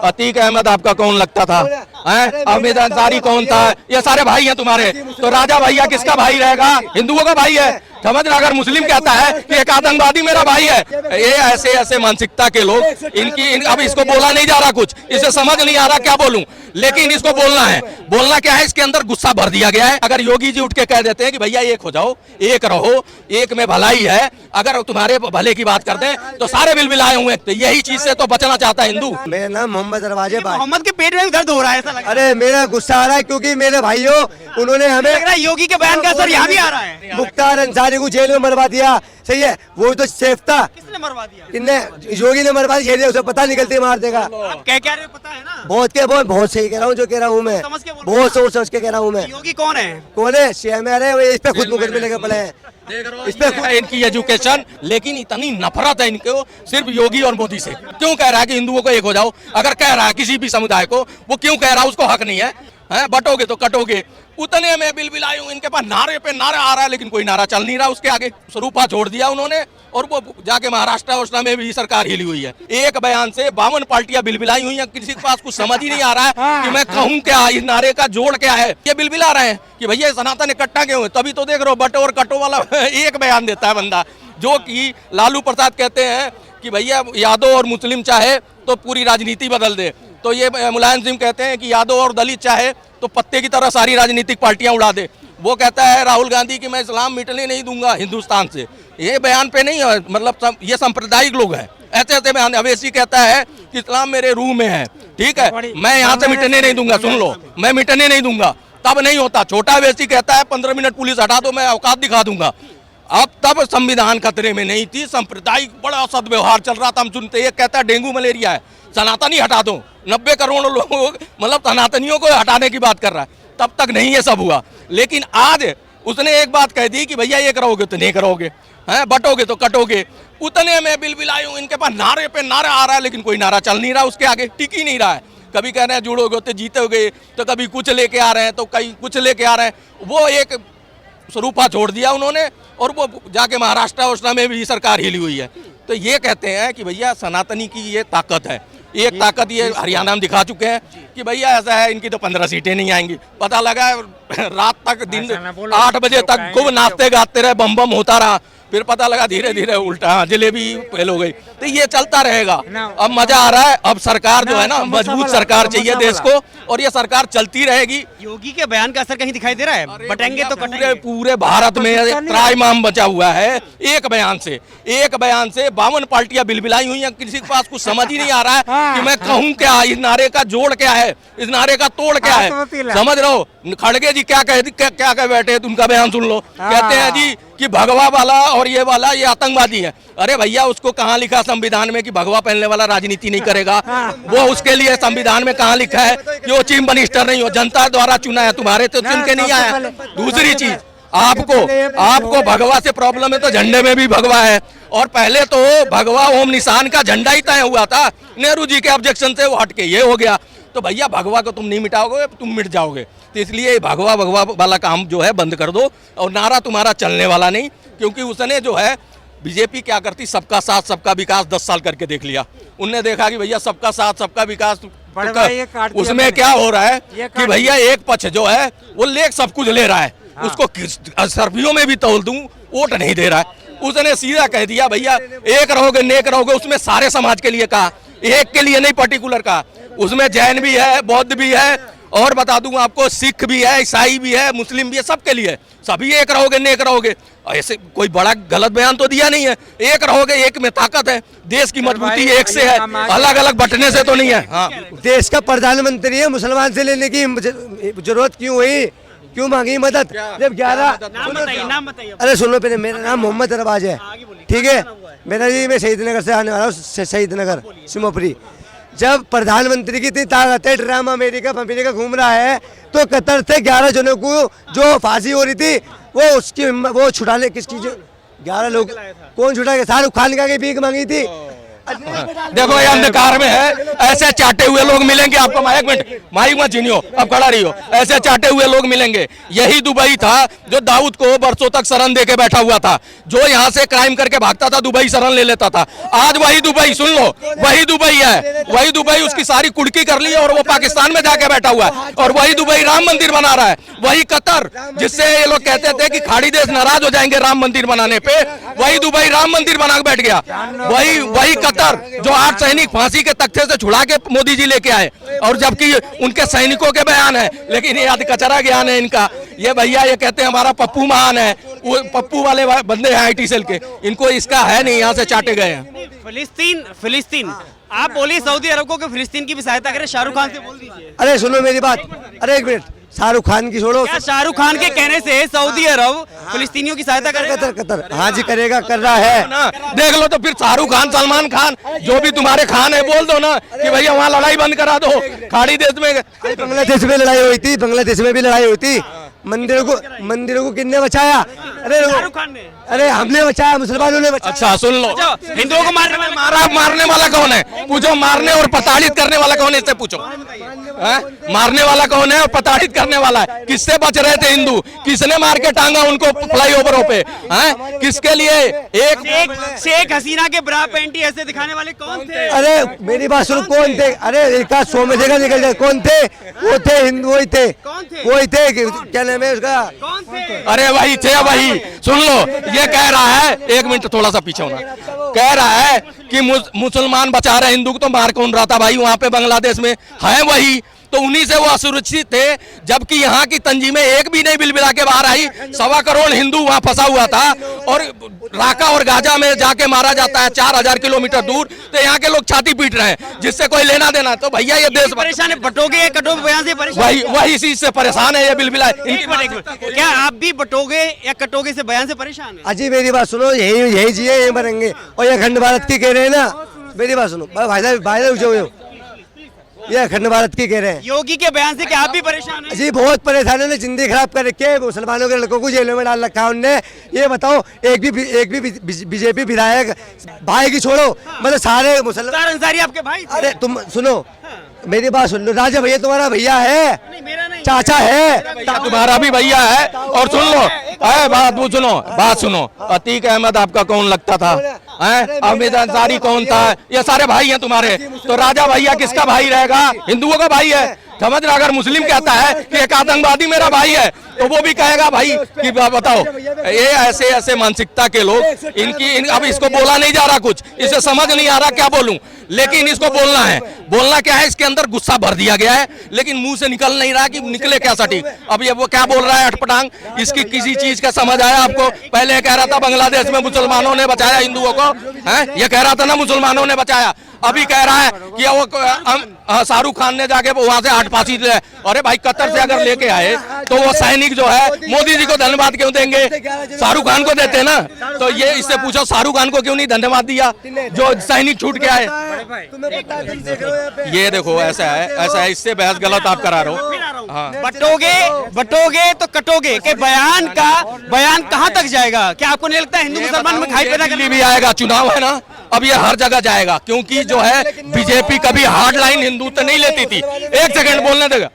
अतीक अहमद आपका कौन लगता था? अहमद अंसारी कौन था? ये सारे भाई हैं तुम्हारे। तो राजा भैया किसका भाई रहेगा? हिंदुओं का भाई है। समझ रहे? अगर मुस्लिम कहता है कि एक आतंकवादी मेरा भाई है, ये ऐसे ऐसे मानसिकता के लोग अब इसको बोला नहीं जा रहा, कुछ इसे समझ नहीं आ रहा क्या बोलूं, लेकिन इसको बोलना है। बोलना क्या है? इसके अंदर गुस्सा भर दिया गया है। अगर योगी जी उठ के कह देते हैं कि भैया एक हो जाओ, एक रहो, एक में भलाई है, अगर तुम्हारे भले की बात कर दें तो सारे बिलबिलाए हुए। तो यही चीज से तो बचना चाहता है हिंदू। मेरा नाम मोहम्मद दरवाजे भाई। मोहम्मद के पेट में दर्द हो रहा है ऐसा लग रहा अरे मेरा गुस्सा आ रहा है क्योंकि मेरे भाइयों उन्होंने हमें है। योगी के बयान का असर यहाँ भी आ रहा है। मुख्तार अंसारी को जेल में मरवा दिया। सही है, वो तो सेफ था। किसने मरवा दिया? किन्ने? योगी ने मरवा दिया। उसे पता निकलते मार देगा। आप क्या रहे हो पता है ना? बहुत सही कह रहा हूँ जो कह रहा हूँ मैं, समझ के बोल बहुत सोच समझ के कह रहा हूँ मैं। योगी कौन है? कौन है? सीएम है। इस पे खुद मुकदमे लेके पड़े हैं। इस पे इनकी एजुकेशन, लेकिन इतनी नफरत है इनको सिर्फ योगी और मोदी से। क्यों कह रहा है कि हिंदुओं को एक हो जाओ? अगर कह रहा है किसी भी समुदाय को, वो क्यों कह रहा है? उसको हक नहीं है? बटोगे तो कटोगे। उतने में बिलबिलाई हूं, इनके पास नारे पे नारा आ रहा है, लेकिन कोई नारा चल नहीं रहा उसके आगे। स्वरूपा छोड़ दिया उन्होंने, और वो जाके महाराष्ट्र में भी सरकार हिली हुई है। एक बयान से 52 पार्टियां बिलबिलाई हुई हैं। किसी के पास कुछ समझ ही नहीं आ रहा है कि मैं कहूँ क्या, इस नारे का जोड़ क्या है। ये बिलबिला रहे हैं कि भैया सनातन इकट्ठा क्यों है। तभी तो देख रहे हो बटो और कटो वाला एक बयान देता है बंदा, जो कि लालू प्रसाद कहते हैं कि भैया यादव और मुस्लिम चाहे तो पूरी राजनीति बदल दे। तो ये मुलायम सिंह कहते हैं कि यादव और दलित चाहे तो पत्ते की तरह सारी राजनीतिक पार्टियां उड़ा दे। वो कहता है राहुल गांधी कि मैं इस्लाम मिटने नहीं दूंगा हिंदुस्तान से। ये बयान पे नहीं है, मतलब ये सांप्रदायिक लोग हैं। ऐसे ऐसे बयान। अवैसी कहता है कि इस्लाम मेरे रूह में है, ठीक है, मैं यहाँ से मिटने नहीं दूंगा। सुन लो, मैं मिटने नहीं दूंगा। तब नहीं होता। छोटा अवैसी कहता है 15 मिनट पुलिस हटा दो, मैं औकात दिखा दूंगा। अब तब संविधान खतरे में नहीं थी, सांप्रदायिक बड़ा सदव्यवहार चल रहा था। हम सुनते, एक कहता है डेंगू मलेरिया है, सनातनी हटा दो। 90 करोड़ लोग मतलब सनातनियों को हटाने की बात कर रहा है। तब तक नहीं ये सब हुआ, लेकिन आज उसने एक बात कह दी कि भैया एक रहोगे तो नहीं करोगे, बटोगे तो कटोगे। उतने में बिलबिलाई हूं, इनके पास नारे पे नारा आ रहा है, लेकिन कोई नारा चल नहीं रहा उसके आगे, टिक ही नहीं रहा है। कभी कह रहे हैं जुड़ोगे तो जीतोगे, तो कभी कुछ लेके आ रहे हैं, तो कहीं कुछ लेके आ रहे हैं। वो एक स्वरूपा छोड़ दिया उन्होंने, और वो जाके महाराष्ट्र में भी सरकार हिली हुई है। तो ये कहते हैं कि भैया सनातनी की ये ताकत है। एक ताकत ये हरियाणा में दिखा चुके हैं कि भैया ऐसा है, इनकी तो 15 सीटें नहीं आएंगी। पता लगा रात तक, दिन 8 बजे तक खूब नाचते गाते रहे, बम बम होता रहा। फिर पता लगा धीरे धीरे उल्टा जलेबी फेल हो गई। तो ये चलता रहेगा। अब मजा आ रहा है। अब सरकार जो है ना, मजबूत सरकार चाहिए देश को, और ये सरकार चलती रहेगी। योगी के बयान का असर कहीं दिखाई दे रहा है? बटेंगे तो कटेंगे। पूरे भारत में त्राईमाम बचा हुआ है एक बयान से। 52 पार्टियां बिलबिलाई हुई हैं। किसी के पास कुछ समझ ही नहीं आ रहा है कि मैं कहूँ क्या, इस नारे का जोड़ क्या है, इस नारे का तोड़ क्या है। समझ रहे हो? खड़गे जी क्या कह बैठे, उनका बयान सुन लो। कहते हैं जी कि भगवा वाला और ये वाला ये आतंकवादी है। अरे भैया, उसको कहाँ लिखा संविधान में कि भगवा पहनने वाला राजनीति नहीं करेगा? वो उसके लिए संविधान में कहाँ लिखा है कि वो चीफ मिनिस्टर नहीं हो? जनता द्वारा चुना है, तुम्हारे तो चुन के नहीं आया। दूसरी चीज, आपको भगवा से प्रॉब्लम है तो झंडे में भी भगवा है। और पहले तो भगवा ओम निशान का झंडा ही तय हुआ था, नेहरू जी के ऑब्जेक्शन से वो हटके ये हो गया। तो भैया भगवा को तुम नहीं मिटाओगे, तुम मिट जाओगे। तो इसलिए भगवा वाला काम जो है बंद कर दो, और नारा तुम्हारा चलने वाला नहीं। क्योंकि उसने जो है, बीजेपी क्या करती, सबका साथ सबका विकास 10 साल करके देख लिया। उनने देखा कि भैया सबका साथ सबका विकास, उसमें क्या हो रहा है कि भैया एक पक्ष जो है वो ले सब कुछ ले रहा है। उसको सर्वियों में भी तोल दूं, वोट नहीं दे रहा है। उसने सीधा कह दिया भैया एक रहोगे नेक रहोगे। उसमें सारे समाज के लिए कहा, एक के लिए नहीं पर्टिकुलर कहा। उसमें जैन भी है, बौद्ध भी है, और बता दूं आपको सिख भी है, ईसाई भी है, मुस्लिम भी है, सबके लिए। सभी एक रहोगे नेक रहोगे। ऐसे कोई बड़ा गलत बयान तो दिया नहीं है। एक रहोगे, एक में ताकत है। देश की मजबूती एक से है, अलग अलग बटने से तो नहीं है। हाँ, देश का प्रधानमंत्री है, मुसलमान से लेने की जरूरत क्यों हुई? क्यों मांगी मदद? जब 11 नाम बताइए। अरे सुनो पहले, मेरा नाम मोहम्मद दरवाज है, ठीक है। मेरा जी, मैं शहीद नगर से आने वाला हूँ, शहीद नगर सिमोपरी। जब प्रधानमंत्री की इतनी ताकत है, ड्रामा अमेरिका घूम रहा है, तो कतर से 11 जनों को जो फांसी हो रही थी, वो छुड़ाने किसकी? 11 लोग कौन छुड़ा के? शाहरुख खान का भीख मांगी थी। देखो ये अंधकार में है, ऐसे चाटे हुए लोग मिलेंगे आपको। एक मिनट माइक मत छीनियो, अब खड़ा रहियो। ऐसे चाटे हुए लोग मिलेंगे। यही दुबई था जो दाऊद को बरसों तक शरण दे के बैठा हुआ था, जो यहाँ से क्राइम करके भागता था, दुबई शरण ले लेता था। आज वही दुबई, सुन लो, वही दुबई है, वही दुबई उसकी सारी कुड़की कर ली और वो पाकिस्तान में जाके बैठा हुआ है। और वही दुबई राम मंदिर बना रहा है। वही कतर, जिससे ये लोग कहते थे कि खाड़ी देश नाराज हो जाएंगे राम मंदिर बनाने पे, वही दुबई राम मंदिर बना के बैठ गया। वही कतर जो 8 सैनिक फांसी के तख्ते से छुड़ा के मोदी जी लेके आए, और जबकि उनके सैनिकों के बयान है, लेकिन ये आदि कचरा ज्ञान है इनका। ये भैया ये कहते हैं हमारा पप्पू महान है, वो पप्पू वाले बंदे हैं IT सेल के, इनको इसका है नहीं, यहाँ से चाटे गए हैं। फिलिस्तीन आप बोलिए सऊदी अरब को कि फिलिस्तीन की भी सहायता करें, शाहरुख खान से बोल दीजिए। अरे सुनो मेरी बात, अरे एक मिनट, शाहरुख खान की छोड़ो। क्या शाहरुख खान के कहने से सऊदी अरब फिलिस्तीनियों की सहायता करेगा? कतर हाँ जी करेगा, कर रहा है ना, देख लो तो फिर शाहरुख खान, सलमान खान, जो भी तुम्हारे खान है, बोल दो ना कि भैया वहाँ लड़ाई बंद करा दो। खाड़ी देश में, बांग्लादेश में लड़ाई हुई थी, बांग्लादेश में भी लड़ाई हुई थी। मंदिरों को किसने बचाया? अरे शाहरुख खान ने। अरे हमने बचाया, मुसलमानों ने बचाया। अच्छा सुन लो, हिंदुओं को मारने वाला कौन है? पूछो, मारने और प्रताड़ित करने वाला कौन है, इससे पूछो। मारने वाला कौन है और प्रताड़ित करने वाला है? किससे बच रहे थे हिंदू? किसने मार के टांगा उनको फ्लाईओवरों पे? किसके लिए? एक शेख हसीना के ब्रा पैंटी ऐसे दिखाने वाले कौन थे? अरे मेरी बात सुनो, कौन थे? अरे एक आध 100 में देखा निकल जाए, कौन थे? वो थे हिंदू, वही थे, वही थे, क्या नाम है उसका? कौन थे? अरे वही थे, वही। सुन लो, ये कह रहा है, एक मिनट थोड़ा सा पीछे होना, कह रहा है कि मुसलमान बचा रहे हिंदू को, तो मार कौन रहा था भाई वहां पे बांग्लादेश में? है वही, तो उन्हीं से वो असुरक्षित थे। जबकि यहाँ की तंजीमें एक भी नहीं बिलबिला के बाहर आई। 1.25 करोड़ हिंदू वहाँ फंसा हुआ था, और राका और गाजा में जाके मारा जाता है 4000 किलोमीटर दूर, तो यहाँ के लोग छाती पीट रहे हैं, जिससे कोई लेना देना। तो भैया ये देश परेशान है, बटोगे या कटोगे बयान से परेशान? वही चीज से परेशान है ये बिलबिला। क्या आप भी बटोगे या कटोगे से बयान से परेशान है? अजी मेरी बात सुनो, यही चीजें यही बनेंगे। और ये अखंड भारत की कह रहे हैं ना, मेरी बात सुनो भाई, ये अखंड भारत की कह रहे हैं। योगी के बयान से क्या आप भी परेशान हैं? जी बहुत परेशान है, जिंदगी खराब कर रखी है, मुसलमानों के लड़कों को जेलों में डाल रखा है उनने। ये बताओ, एक भी बीजेपी विधायक भाई की छोड़ो, मतलब सारे मुसलमान। अंसारी आपके भाई? अरे तुम सुनो मेरी बात सुन लो, राजा भैया तुम्हारा भैया है? नहीं, मेरा नहीं। चाचा है? तुम्हारा भी भैया है। और सुन लो, बात सुनो, अतीक अहमद आपका कौन लगता था? अमित अंसारी कौन था? ये सारे भाई हैं तुम्हारे। तो राजा भैया किसका भाई रहेगा? हिंदुओं का भाई है। समझ रहा, अगर मुस्लिम कहता है कि एक आतंकवादी मेरा भाई है, तो वो भी कहेगा भाई कि बताओ, ये ऐसे मानसिकता के लोग, अब इसको बोला नहीं जा रहा, कुछ इसे समझ नहीं आ रहा क्या बोलूं, लेकिन इसको बोलना है। बोलना क्या है, इसके अंदर गुस्सा भर दिया गया है, लेकिन मुंह से निकल नहीं रहा कि निकले क्या सटीक। अब ये वो क्या बोल रहा है अटपटांग, इसकी किसी चीज का समझ आया आपको? पहले कह रहा था बांग्लादेश में मुसलमानों ने बचाया हिंदुओं को, ये कह रहा था ना मुसलमानों ने बचाया। अभी कह रहा है कि वो शाहरुख खान ने जाके वहां से 8 फांसी ले। अरे भाई, कतर से अगर लेके आए तो वो सैनिक जो है मोदी जी को धन्यवाद क्यों देंगे? शाहरुख खान को देते ना। तो ये इससे पूछो, शाहरुख खान को क्यों नहीं धन्यवाद दिया जो सैनिक छूट के आए? ये देखो, ऐसा है, इससे बहस गलत आप करा रहे हो। हाँ। बटोगे तो कटोगे के बयान कहाँ तक जाएगा? क्या आपको नहीं लगता हिंदू मुसलमान में खाई पैदा दिल्ली भी आएगा, चुनाव है ना, अब ये हर जगह जाएगा, क्योंकि जो है बीजेपी कभी हार्ड लाइन हिंदुत्व नहीं लेती थी। एक सेकंड बोलने देगा,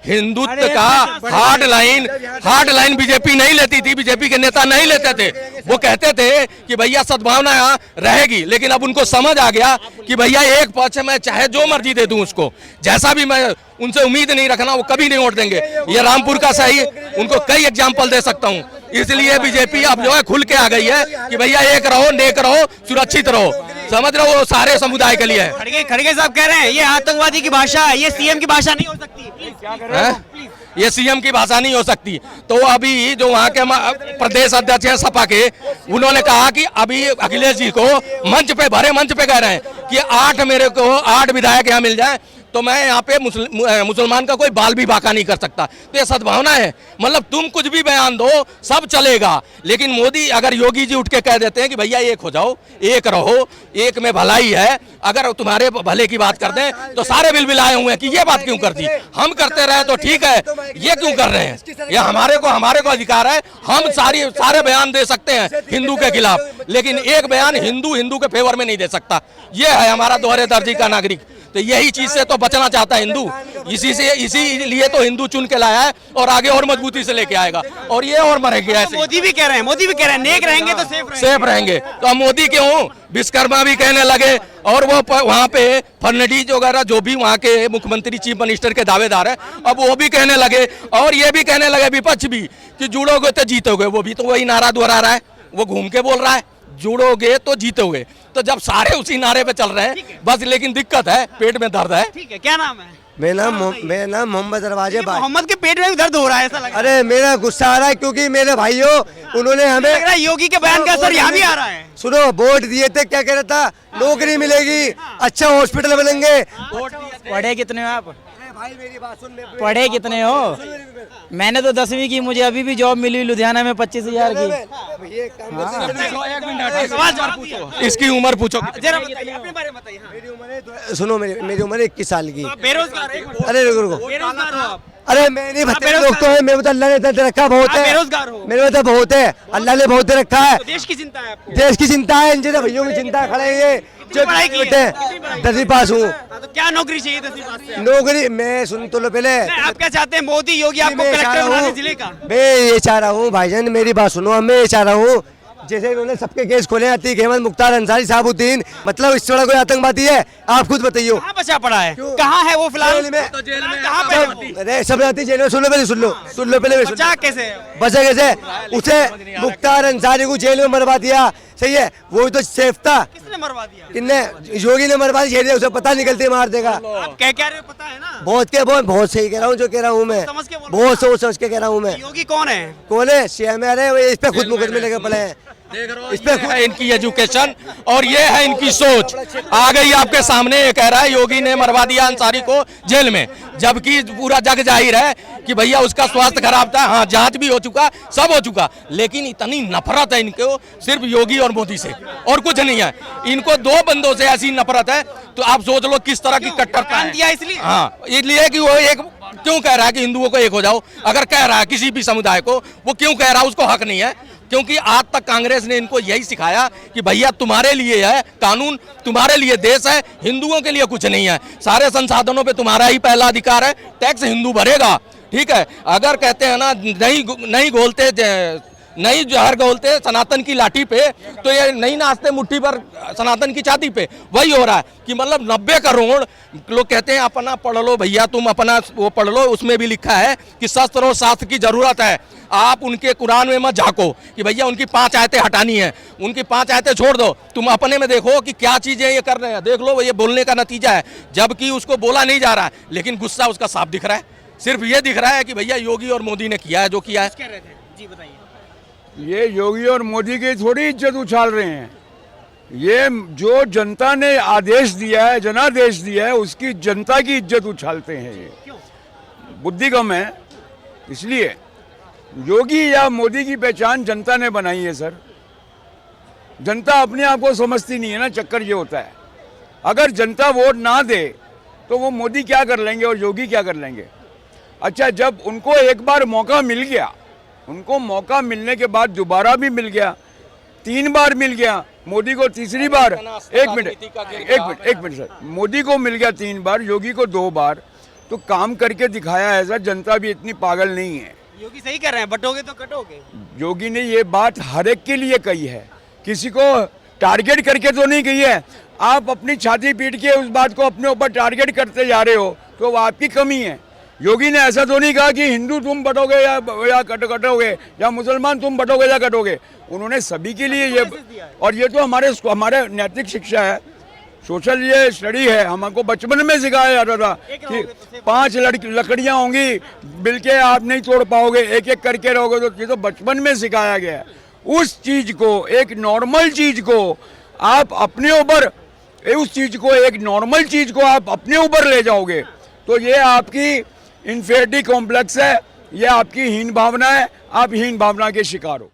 हिंदुत्व का हार्ड लाइन बीजेपी नहीं लेती थी, बीजेपी के नेता नहीं लेते थे। वो कहते थे कि भैया सद्भावना रहेगी, लेकिन अब उनको समझ आ गया कि भैया एक पक्ष में चाहे जो मर्जी दे दूं उसको, जैसा भी, मैं उनसे उम्मीद नहीं रखना, वो कभी नहीं वोट देंगे। ये रामपुर का सही, उनको कई एग्जाम्पल दे सकता हूँ। इसलिए बीजेपी अब जो है खुल के आ गई है कि भैया एक रहो, नेक रहो, सुरक्षित रहो। समझ रहे हो, वो सारे समुदाय के लिए है। खड़गे साहब कह रहे हैं ये आतंकवादी की भाषा है, ये सीएम की भाषा नहीं हो सकती। ये सीएम की भाषा नहीं हो सकती। तो अभी जो वहाँ के प्रदेश अध्यक्ष हैं सपा के, उन्होंने कहा कि अभी अखिलेश जी को मंच पे कह रहे हैं कि 8 विधायक यहाँ मिल जाए तो मैं यहाँ पे मुसलमान का कोई बाल भी बाका नहीं कर सकता। तो ये सद्भावना है, मतलब तुम कुछ भी बयान दो सब चलेगा, लेकिन मोदी अगर योगी जी उठ के कह देते हैं कि भैया एक हो जाओ, एक रहो, एक में भलाई है, अगर तुम्हारे भले की बात कर दें तो सारे बिलबिलाए हुए हैं कि ये बात क्यों कर दी, हम करते रहे तो ठीक है, ये क्यों कर रहे हैं, ये हमारे को अधिकार है, हम सारे बयान दे सकते हैं हिंदू के खिलाफ, लेकिन एक बयान हिंदू के फेवर में नहीं दे सकता। ये है हमारा दोहरे दर्जे का नागरिक। तो यही चीज से तो बचना चाहता है हिंदू, इसीलिए तो हिंदू चुन के लाया है और आगे और मजबूती से लेके आएगा, और ये और मरेंगे ऐसे। मोदी भी कह रहे हैं नेक रहेंगे तो सेफ रहेंगे। तो हम मोदी क्यों, विश्वकर्मा भी कहने लगे, और वो वहाँ पे फडणवीस वगैरह जो भी वहाँ के मुख्यमंत्री चीफ मिनिस्टर के दावेदार है, अब वो भी कहने लगे, और ये भी कहने लगे विपक्ष भी कि जुड़ोगे तो जीतोगे। वो भी तो वही नारा दोहरा रहा है, वो घूम के बोल रहा है जुड़ोगे तो जीतोगे। तो जब सारे उसी नारे पे चल रहे हैं बस, लेकिन दिक्कत है, पेट में दर्द है। ठीक है, क्या नाम है? मेरा नाम मोहम्मद रवाजे भाई। मोहम्मद के पेट में भी दर्द हो रहा है ऐसा लग रहा है। अरे मेरा गुस्सा आ रहा है क्योंकि मेरे भाइयों उन्होंने हमें लग रहा है योगी के बयान का असर यहाँ भी आ रहा है। सुनो, वोट दिए थे, क्या कह रहा था, नौकरी मिलेगी, अच्छा हॉस्पिटल बनेंगे। पढ़े कितने हो आप? भाई मेरी बात सुन, पढ़े कितने हो? मैंने तो 10वीं की, मुझे अभी भी जॉब मिली लुधियाना में 25,000 की। इसकी उम्र पूछो। जरा बताइए, अपने बारे में बताइए। हाँ। सुनो, मेरी उम्र 21 साल की। बेरोजगार? अरे रुको, बेरोजगार हो आप? अरे मैं नहीं बता, लोग तो है, मेरे को तो अल्लाह ने दे रखा बहुत है। बेरोजगार हो? मेरे को तो बहुत है, अल्लाह ने बहुत दे रखा है। तो देश की चिंता है आपको? देश की चिंता है, इन जैसे भैयों की चिंता खड़े हैं ये जो पढ़ाई की है? बेटे 10वीं पास हूँ। तो क्या नौकरी चाहिए 10वीं पास से? नौकरी मैं सुन तो लो पहले। आप क्या चाहते हैं, मोदी योगी आपको मैं कलेक्टर बनाने जिले का? मैं ये चाह रहा हूँ भाईजान, मेरी बात सुनो, मैं ये चाह रहा हूँ जैसे इन्होंने सबके केस खोले, अतीक अहमद, मुख्तार अंसारी, साबुद्दीन, मतलब इससे बड़ा कोई आतंकवादी है? आप खुद बताइए। कहाँ बचा पड़ा है, कहाँ है वो फिलहाल? जेल में। कहाँ पे? अरे सब रहती जेल में। सुन लो पहले, सुन लो पहले। बचा कैसे? बचा कैसे? उसे मुख्तार अंसारी को जेल में मरवा दिया, सही है, वो तो सेफ था। किसने मरवा दिया? किन्ने? योगी ने मरवा दिया, उसे पता निकलती मार देगा। आप क्या रहे हो पता है ना? बहुत सही कह रहा हूँ, जो कह रहा हूँ मैं, समझ के बोल। बहुत सोच समझ के कह रहा हूँ मैं। योगी कौन है? कौन है? सीएम है, इस पे खुद मुकदमे लगे पड़े हैं। इस पे है इनकी एजुकेशन और ये है इनकी सोच। आ गई आपके सामने, ये कह रहा है योगी ने मरवा दिया अंसारी को जेल में, जबकि पूरा जग जाहिर है कि भैया उसका स्वास्थ्य खराब था। हाँ, जांच भी हो चुका, सब हो चुका, लेकिन इतनी नफरत है इनको सिर्फ योगी और मोदी से, और कुछ नहीं है। इनको दो बंदों से ऐसी नफरत है, तो आप सोच लो किस तरह की कट्टरता है। दिया इसलिए? हाँ, इसलिए कि वो एक क्यों कह रहा है कि हिंदुओं को एक हो जाओ, अगर कह रहा है किसी भी समुदाय को, वो क्यों कह रहा है, उसको हक नहीं है, क्योंकि आज तक कांग्रेस ने इनको यही सिखाया कि भैया तुम्हारे लिए है कानून, तुम्हारे लिए देश है, हिंदुओं के लिए कुछ नहीं है, सारे संसाधनों पे तुम्हारा ही पहला अधिकार है, टैक्स हिंदू भरेगा। ठीक है, अगर कहते हैं ना नहीं घोलते, नहीं जहर घोलते सनातन की लाठी पे, तो ये नहीं नाचते मुट्ठी पर सनातन की छाती पे। वही हो रहा है कि मतलब 90 करोड़ लोग कहते हैं अपना पढ़ लो भैया, तुम अपना वो पढ़ लो, उसमें भी लिखा है कि शस्त्र और शास्त्र की जरूरत है। आप उनके कुरान में मत झांको कि भैया उनकी 5 आयतें हटानी है, उनकी 5 आयतें छोड़ दो, तुम अपने में देखो कि क्या चीजें ये कर रहे हैं, देख लो, ये बोलने का नतीजा है, जबकि उसको बोला नहीं जा रहा है, लेकिन गुस्सा उसका साफ दिख रहा है। सिर्फ ये दिख रहा है कि भैया योगी और मोदी ने किया है जो किया है। जी बताइए। ये योगी और मोदी की थोड़ी इज्जत उछाल रहे हैं, ये जो जनता ने आदेश दिया है, जनादेश दिया है, उसकी जनता की इज्जत उछालते हैं। ये बुद्धि कम है, इसलिए योगी या मोदी की पहचान जनता ने बनाई है सर। जनता अपने आप को समझती नहीं है ना, चक्कर ये होता है। अगर जनता वोट ना दे तो वो मोदी क्या कर लेंगे और योगी क्या कर लेंगे। अच्छा, जब उनको एक बार मौका मिल गया, उनको मौका मिलने के बाद दोबारा भी मिल गया, 3 बार मिल गया, मोदी को तीसरी बार, एक मिनट सर, मोदी को मिल गया 3 बार, योगी को 2 बार, तो काम करके दिखाया है सर। जनता भी इतनी पागल नहीं है। योगी सही कर रहे हैं, बटोगे तो कटोगे। योगी ने ये बात हर एक के लिए कही है, किसी को टारगेट करके तो नहीं कही है। आप अपनी छाती पीट के उस बात को अपने ऊपर टारगेट करते जा रहे हो, तो वो आपकी कमी है। योगी ने ऐसा तो नहीं कहा कि हिंदू तुम बटोगे या कटोगे, या मुसलमान तुम बटोगे या कटोगे। उन्होंने सभी के लिए ये, और ये तो हमारे नैतिक शिक्षा है, सोशल ये स्टडी है, हमको बचपन में सिखाया जाता था कि 5 लकड़ियाँ होंगी, मिलके आप नहीं तोड़ पाओगे, एक एक करके रहोगे, तो ये तो बचपन में सिखाया गया है। उस चीज़ को, एक नॉर्मल चीज़ को आप अपने ऊपर उस चीज को, एक नॉर्मल चीज को आप अपने ऊपर ले जाओगे तो ये आपकी इन्फेरिटी कॉम्प्लेक्स है, ये आपकी हीन भावना है, आप हीन भावना के शिकार हो।